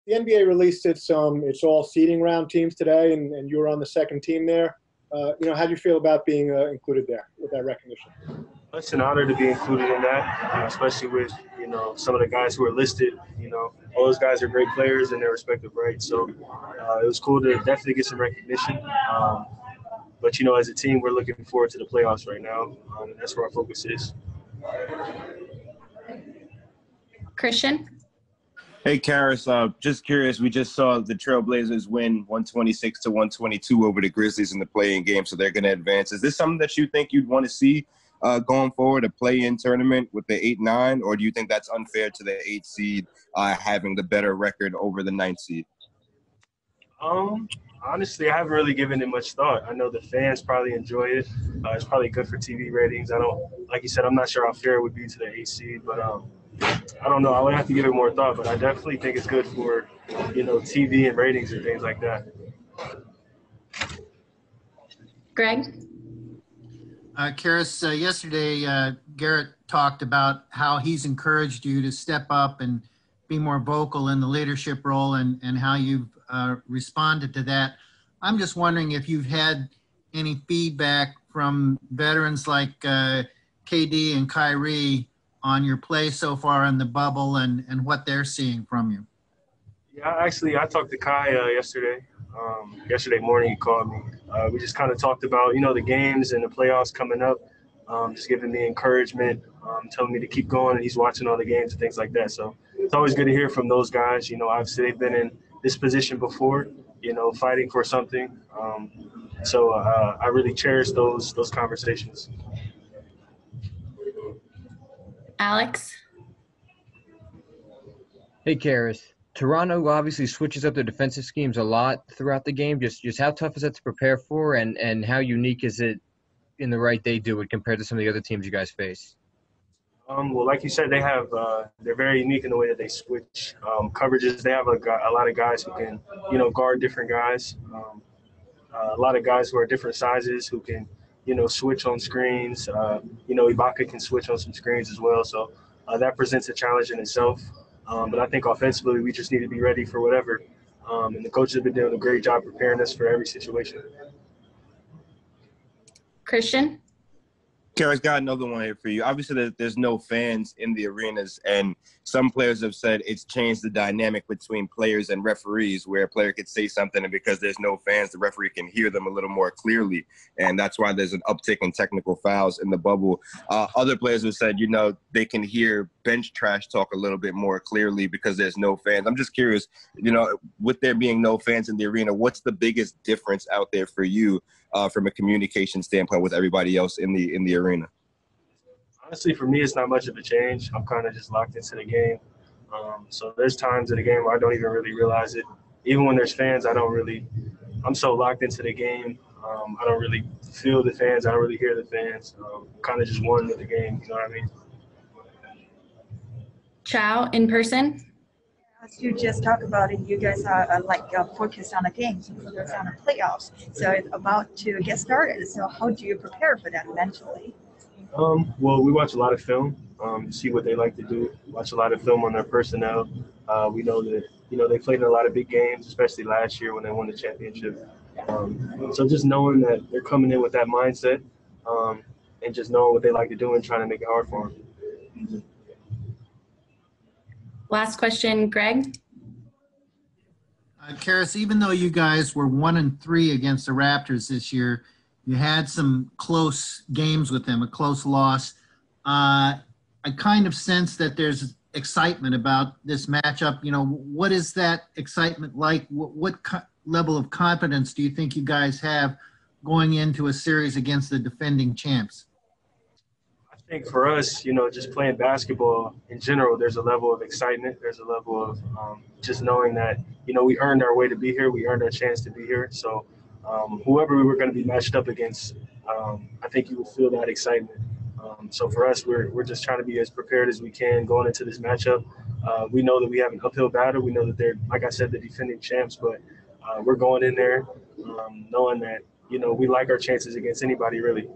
the NBA released its all seeding round teams today, and you were on the second team there. How do you feel about being included there with that recognition? It's an honor to be included in that, especially with, some of the guys who are listed. All those guys are great players in their respective rights. So it was cool to definitely get some recognition. But, as a team, we're looking forward to the playoffs right now, and that's where our focus is. Christian? Hey, Caris, just curious, we just saw the Trailblazers win 126-122 over the Grizzlies in the play-in game, so they're going to advance. Is this something that you think you'd want to see going forward, a play-in tournament with the 8-9, or do you think that's unfair to the 8 seed having the better record over the 9 seed? Honestly, I haven't really given it much thought. I know the fans probably enjoy it. It's probably good for TV ratings. Like you said, I'm not sure how fair it would be to the 8 seed, but I don't know. I would have to give it more thought, but I definitely think it's good for, TV and ratings and things like that. Greg? Caris, yesterday Garrett talked about how he's encouraged you to step up and be more vocal in the leadership role and how you've responded to that. I'm just wondering if you've had any feedback from veterans like KD and Kyrie on your play so far in the bubble and what they're seeing from you. Yeah, actually, I talked to Kai yesterday. Yesterday morning, he called me. We just kind of talked about, the games and the playoffs coming up, just giving me encouragement, telling me to keep going, and he's watching all the games and things like that. So it's always good to hear from those guys. Obviously they've been in this position before, fighting for something. So I really cherish those conversations. Alex? Hey, Caris. Toronto obviously switches up their defensive schemes a lot throughout the game. Just how tough is that to prepare for, and how unique is it in the right they do it compared to some of the other teams you guys face? Well, like you said, they're very unique in the way that they switch coverages. They have a lot of guys who can, guard different guys. A lot of guys who are different sizes who can, switch on screens. Ibaka can switch on some screens as well. So that presents a challenge in itself. But I think offensively, we just need to be ready for whatever. And the coaches have been doing a great job preparing us for every situation. Christian? Caris, got another one here for you. Obviously, there's no fans in the arenas, and some players have said it's changed the dynamic between players and referees, where a player could say something, and because there's no fans, the referee can hear them a little more clearly, and that's why there's an uptick in technical fouls in the bubble. Other players have said, they can hear bench trash talk a little bit more clearly because there's no fans. I'm just curious, with there being no fans in the arena, what's the biggest difference out there for you from a communication standpoint with everybody else in the arena? Honestly, for me, it's not much of a change. I'm kind of just locked into the game. So there's times in the game where I don't even really realize it. Even when there's fans, I'm so locked into the game. I don't really feel the fans. I don't really hear the fans. I'm kind of just one with the game. You know what I mean? Chow, in person? As you just talked about it, you guys are focused on the games, focused on the playoffs. So it's about to get started. So how do you prepare for that mentally? Well, we watch a lot of film, see what they like to do, watch a lot of film on their personnel. We know that, they played in a lot of big games, especially last year when they won the championship. So just knowing that they're coming in with that mindset and just knowing what they like to do and trying to make it hard for them. Last question, Greg. Caris, even though you guys were 1-3 against the Raptors this year, you had some close games with them, a close loss. I kind of sense that there's excitement about this matchup. What is that excitement like? What level of confidence do you think you guys have going into a series against the defending champs? I think for us, just playing basketball in general, there's a level of excitement. There's a level of just knowing that, we earned our way to be here. We earned our chance to be here. So whoever we were going to be matched up against, I think you would feel that excitement. So for us, we're just trying to be as prepared as we can going into this matchup. We know that we have an uphill battle. We know that they're, like I said, the defending champs, but we're going in there knowing that, we like our chances against anybody, really.